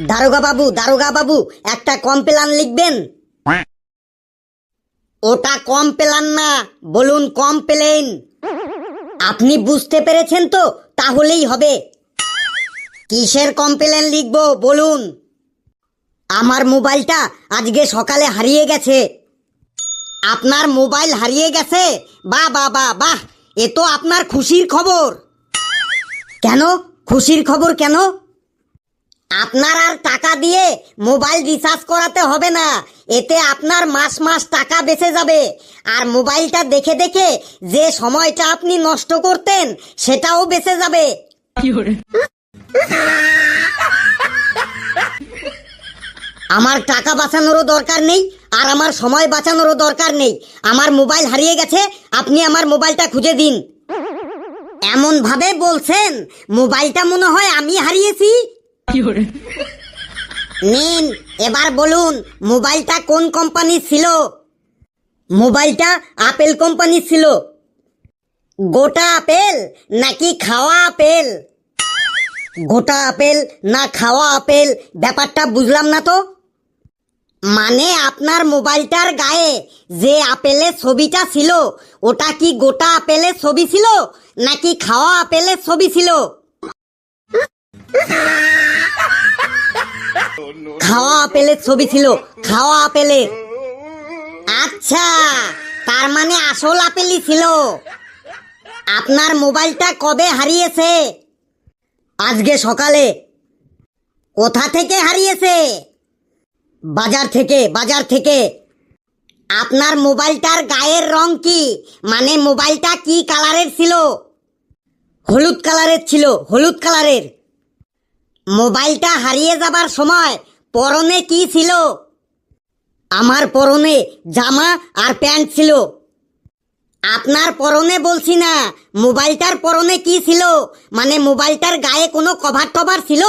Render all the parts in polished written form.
দারোগা বাবু একটা কমপ্লেন লিখবেন। ওটা কমপ্লেন না, বলুন কমপ্লেন। আপনি বুঝতে পেরেছেন তো? তাহলেই হবে। কিসের কমপ্লেন লিখবো বলুন? আমার মোবাইলটা আজকে সকালে হারিয়ে গেছে। আপনার মোবাইল হারিয়ে গেছে? বাহ বাহ বাহ বাহ, এ তো আপনার খুশির খবর। কেন খুশির খবর কেন? আপনার আর টাকা দিয়ে মোবাইল রিচার্জ করাতে হবে না। এতে আপনার মাস মাস টাকা বেঁচে যাবে। আর মোবাইলটা দেখে দেখে যে সময়টা আপনি নষ্ট করতেন সেটাও বেঁচে যাবে। আমার টাকা বাঁচানোরও দরকার নেই, আর আমার সময় বাঁচানোরও দরকার নেই। আমার মোবাইল হারিয়ে গেছে, আপনি আমার মোবাইলটা খুঁজে দিন। এমন ভাবে বলছেন মোবাইলটা মনে হয় আমি হারিয়েছি। নিন, এবার বলুন মোবাইলটা কোন কোম্পানির ছিল? মোবাইলটা আপেল কোম্পানির ছিল। গোটা আপেল নাকি খাওয়া আপেল? গোটা আপেল না খাওয়া আপেল, ব্যাপারটা বুঝলাম না তো। মানে আপনার মোবাইলটার গায়ে যে আপেলের ছবিটা ছিল ওটা কি গোটা আপেলের ছবি ছিল নাকি খাওয়া আপেলের ছবি ছিল? খাওয়া আপেলের ছবি ছিল, খাওয়া আপেলের। আচ্ছা, তার মানে আসল আপেলই ছিল। আপনার মোবাইলটা কবে হারিয়েছে? আজকে সকালে। কোথা থেকে হারিয়েছে? বাজার থেকে, বাজার থেকে। আপনার মোবাইলটার গায়ের রং কি? মানে মোবাইলটা কি কালারের ছিল? হলুদ কালারের ছিল, হলুদ কালারের। মোবাইলটা হারিয়ে যাবার সময় পরনে কি ছিল? আমার পরনে জামা আর প্যান্ট ছিল। আপনার পরনে বলছি না, মোবাইলটার পরনে কি ছিল? মানে মোবাইলটার গায়ে কোনো কভার টভার ছিল?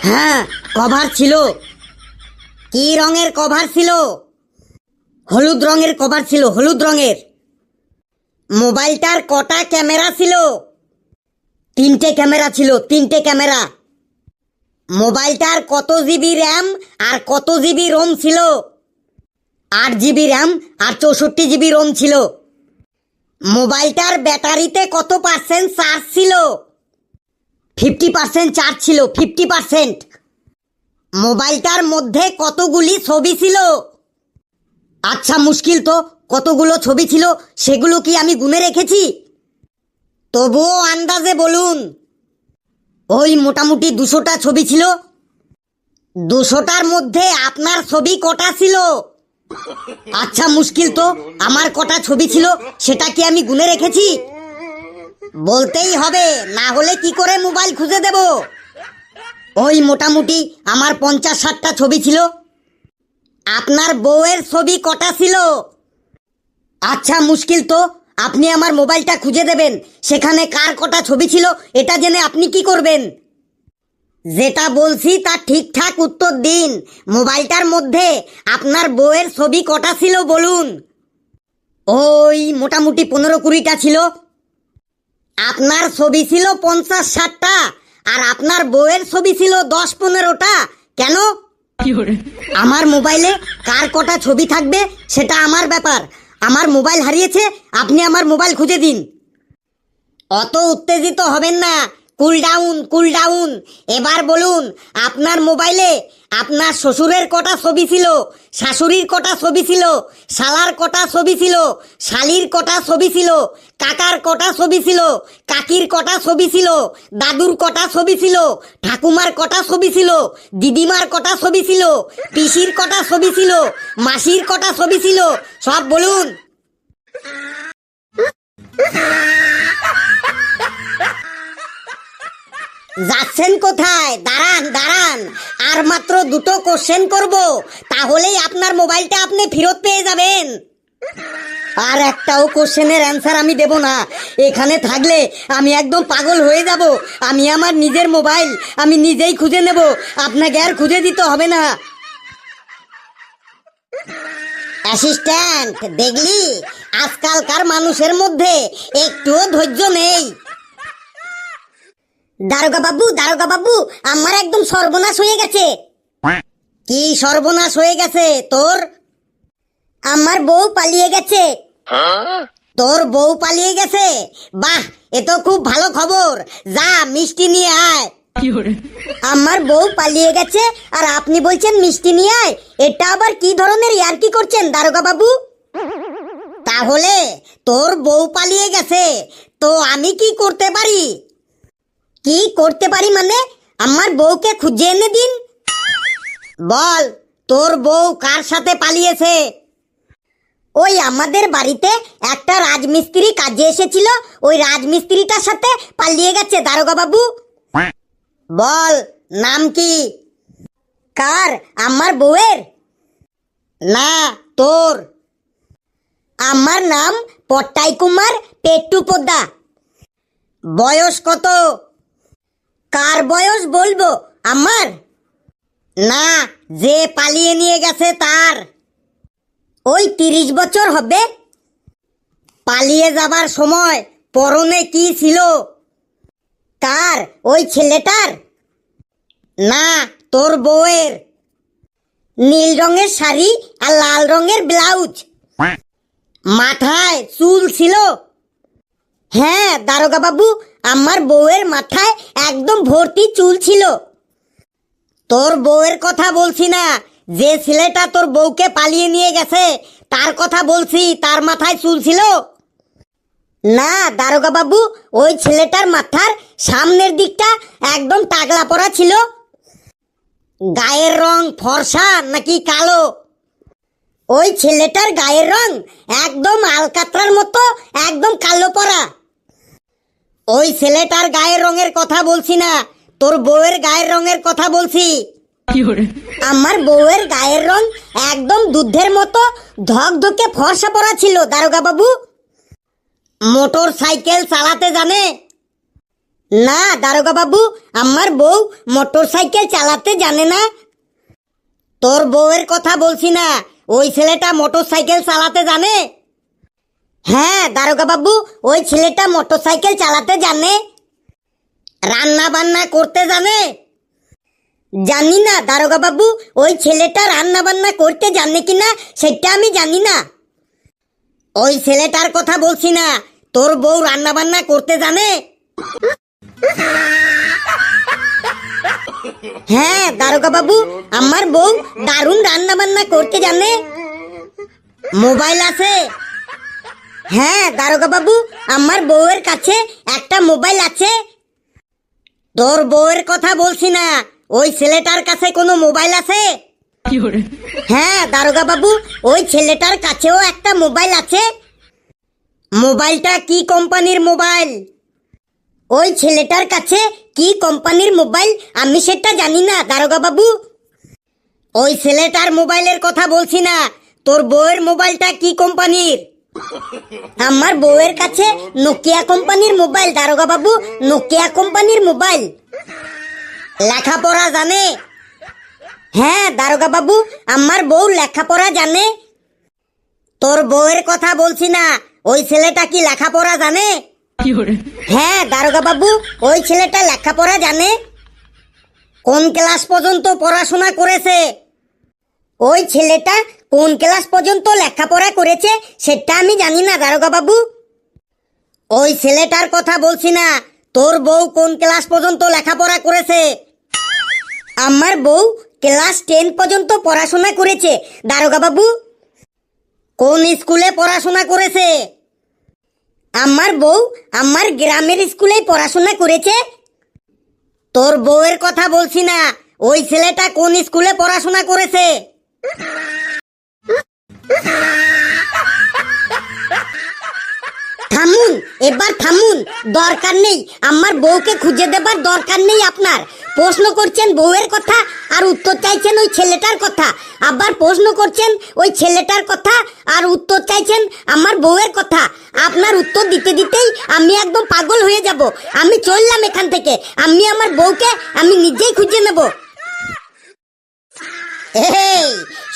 হ্যাঁ, কভার ছিল। কি রঙের কভার ছিল? হলুদ রঙের কভার ছিল, হলুদ রঙের। মোবাইলটার কটা ক্যামেরা ছিল? 3টে ক্যামেরা ছিল, 3টে ক্যামেরা। মোবাইলটার কত জিবি র্যাম আর কত জিবি রোম ছিল? 8 জিবি র্যাম আর 64 জিবি রোম ছিল। মোবাইলটার ব্যাটারিতে কত পার্সেন্ট চার্জ ছিল? 50% চার্জ ছিল, 50%। মোবাইলটার মধ্যে কতগুলি ছবি ছিল? আচ্ছা মুশকিল তো, কতগুলো ছবি ছিল সেগুলো কি আমি গুনে রেখেছি? তবুও আন্দাজে বলুন। ওই মোটামুটি 200টা ছবি ছিল। 200টার মধ্যে আপনার ছবি কটা ছিল? আচ্ছা মুশকিল তো, আমার কটা ছবি ছিল সেটা কি আমি গুনে রেখেছি? বলতেই হবে, না হলে কি করে মোবাইল খুঁজে দেব? ওই মোটামুটি আমার 50-60টা ছবি ছিল। আপনার বউয়ের ছবি কটা ছিল? আচ্ছা মুশকিল তো, আপনি আমার মোবাইলটা খুঁজে দেবেন, সেখানে কার কটা ছবি ছিল এটা জেনে আপনি কি করবেন? যেটা বলছি তার ঠিকঠাক উত্তর দিন। মোবাইলটার মধ্যে আপনার বউয়ের ছবি কটা ছিল বলুন? ওই মোটামুটি 15-20টা ছিল। আপনার ছবি ছিল 50-60টা, আর আপনার বউয়ের ছবি ছিল 10-15টা। কেন? আমার মোবাইলে কার কটা ছবি থাকবে সেটা আমার ব্যাপার। আমার মোবাইল হারিয়েছে, আপনি আমার মোবাইল খুঁজে দিন। অত উত্তেজিত হবেন না, কুল ডাউন, কুল ডাউন। এবার বলুন আপনার মোবাইলে আপনার শ্বশুরের কটা ছবি ছিল, শাশুড়ির কটা ছবি ছিল, শালার কটা ছবি ছিল, শালির কটা ছবি ছিল, কাকার কটা ছবি ছিল, কাকির কটা ছবি ছিল, দাদুর কটা ছবি ছিল, ঠাকুমার কটা ছবি ছিল, দিদিমার কটা ছবি ছিল, পিসির কটা ছবি ছিল, মাসির কটা ছবি ছিল, সব বলুন। যাচ্ছেন কোথায়? দাঁড়ান দাঁড়ান, আর মাত্র 2টো কোশ্চেন করব, তাহলেই আপনার মোবাইলটা আপনি ফেরত পেয়ে যাবেন। আর একটাও কোশ্চেনের অ্যান্সার আমি দেব না। এখানে থাকলে আমি একদম পাগল হয়ে যাব। আমি আমার নিজের মোবাইল আমি নিজেই খুঁজে নেব, আপনাকে আর খুঁজে দিতে হবে না। অ্যাসিস্ট্যান্ট, দেখলি আজকালকার মানুষের মধ্যে একটুও ধৈর্য নেই। দারোগা বাবু, আমার একদম সর্বনাশ হয়ে গেছে। কি সর্বনাশ হয়ে গেছে তোর? আমার বউ পালিয়ে গেছে। তোর বউ পালিয়ে গেছে? বাহ, এ তো খুব ভালো খবর। যা মিষ্টি নিয়ে আয়। আমার বউ পালিয়ে গেছে আর আপনি বলছেন মিষ্টি নিয়ে আয়? এটা আবার কি ধরনের ইয়ার্কি করছেন দারোগা বাবু? তাহলে তোর বউ পালিয়ে গেছে, তো আমি কি করতে পারি? কি করতে পারি মানে? আমার বউকে খুঁজে এনে দিন। বল, তোর বউ কার সাথে পালিয়েছে? ওই আমাদের বাড়িতে একটা রাজমিস্ত্রি কাজে এসেছিল, ওই রাজমিস্ত্রিটার সাথে পালিয়ে গেছে দারোগা বাবু। বল, নাম কি? কার? আমার বউয়ের? না, তোর। আমার নাম পট্টাই কুমার পেট্টু পোদ্দা। বয়স কত? কার বয়স বলবো? আমার না, যে পালিয়ে নিয়ে গেছে তার। ওই 30 বছর হবে। পালিয়ে যাবার সময় পরনে কি ছিল? কার? ওই ছেলেটার? না, তোর বউয়ের। নীল রঙের শাড়ি আর লাল রঙের ব্লাউজ। মাথায় চুল ছিল? হ্যাঁ দারোগা বাবু, আমার বউয়ের মাথায় একদম ভর্তি চুল ছিল। তোর বউয়ের কথা বলছি না, যে ছেলেটা তোর বউকে পালিয়ে নিয়ে গেছে তার কথা বলছি। তার মাথায় চুল ছিল? না দারোগা বাবু, ওই ছেলেটার মাথার সামনের দিকটা একদম টাকলা পড়া ছিল। গায়ের রং ফর্সা নাকি কালো? ওই ছেলেটার গায়ের রং একদম আলকাতরার মতো, একদম কালো পড়া। ওই ছেলেটার গায়ের রঙের কথা বলছি না, তোর বউয়ের গায়ের রঙের কথা বলছি। আমার বউয়ের গায়ের রং একদম দুধের মতো ধকধকে ফর্সা পড়া ছিল দারোগা বাবু। মোটর সাইকেল চালাতে জানে? না দারোগা বাবু, আমার বউ মোটর সাইকেল চালাতে জানে না। তোর বউয়ের কথা বলছি না, ওই ছেলেটা মোটর সাইকেল চালাতে জানে? হ্যাঁ দারোগা বাবু, ওই ছেলেটা মোটর সাইকেল চালাতে জানে। রান্না বান্না করতে জানে? জানি না দারোগা বাবু, ওই ছেলেটা রান্না বান্না করতে জানে কিনা সেটা আমি জানি না। ওই ছেলেটার কথা বলছি না, তোর বউ রান্না বান্না করতে জানে? হ্যাঁ দারোগা বাবু, আমার বউ দারুণ রান্না বান্না করতে জানে। মোবাইল আছে? হ্যাঁ দারোগা বাবু, আমার বউয়ের কাছে একটা মোবাইল আছে। তোর বউয়ের কথা বলছি না, ওই ছেলেটার কাছে কোনো মোবাইল আছে? হ্যাঁ দারোগা বাবু, ওই ছেলেটার কাছেও একটা মোবাইল আছে। মোবাইলটা কি কোম্পানির মোবাইল? ওই ছেলেটার কাছে কি কোম্পানির মোবাইল আমি সেটা জানি না দারোগা বাবু। ওই ছেলেটার মোবাইলের কথা বলছি না, তোর বউয়ের মোবাইলটা কি কোম্পানির? আমার বউয়ের কাছে নোকিয়া কোম্পানির মোবাইল দারোগা বাবু, নোকিয়া কোম্পানির মোবাইল। লেখাপড়া জানে? হ্যাঁ দারোগা বাবু, আমার বউ লেখাপড়া জানে। তোর বউয়ের কথা বলছি না, ওই ছেলেটা কি লেখাপড়া জানে? হ্যাঁ দারোগা বাবু, ওই ছেলেটা লেখাপড়া জানে। কোন ক্লাস পর্যন্ত পড়াশোনা করেছে? ওই ছেলেটা কোন ক্লাস পর্যন্ত লেখাপড়া করেছে সেটা আমি জানি না দারোগা বাবু। ওই ছেলেটার কথা বলছি না, তোর বউ কোন ক্লাস পর্যন্ত লেখাপড়া করেছে? আমার বউ ক্লাস 10 পর্যন্ত পড়াশোনা করেছে দারোগা বাবু। কোন স্কুলে পড়াশোনা করেছে? আমার বউ আমার গ্রামের স্কুলে পড়াশোনা করেছে। তোর বউয়ের কথা বলছি না, ওই ছেলেটা কোন স্কুলে পড়াশোনা করেছে? থামুন, এবার থামুন, দরকার নেই, আমার বউকে খুঁজে দেবার দরকার নেই আপনার। প্রশ্ন করছেন বউয়ের কথা আর উত্তর চাইছেন ওই ছেলেটার কথা, আবার প্রশ্ন করছেন ওই ছেলেটার কথা আর উত্তর চাইছেন আমার বউয়ের কথা। আপনার উত্তর দিতে দিতেই আমি একদম পাগল হয়ে যাব। আমি চললাম এখান থেকে, আমি আমার বউকে আমি নিজেই খুঁজে নেব। এই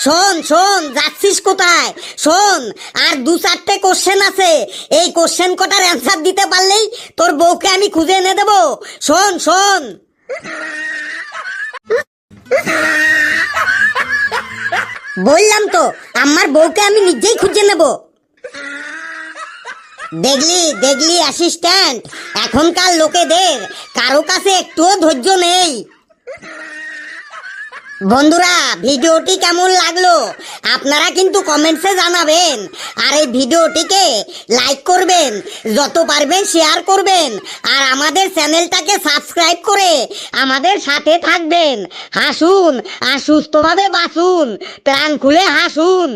শোন শোন, যাচ্ছিস কোথায়? শোন, আর 2-4টে কোশ্চেন আছে, এই কোশ্চেন কটার অ্যান্সার দিতে পারলেই তোর বউকে আমি খুঁজে এনে দেবো। শোন শোন। বললাম তো, আমার বউকে আমি নিজেই খুঁজে নেব। দেখলি দেখলি অ্যাসিস্ট্যান্ট, এখনকার লোকেদের কারো কাছে একটুও ধৈর্য নেই। বন্ধুরা, ভিডিওটি কেমন লাগলো আপনারা কিন্তু কমেন্টসে জানাবেন, আর এই ভিডিওটিকে লাইক করবেন, যত পারবেন শেয়ার করবেন, আর আমাদের চ্যানেলটাকে সাবস্ক্রাইব করে আমাদের সাথে থাকবেন। হাসুন আর সুস্থভাবে বাঁচুন, প্রাণ খুলে হাসুন।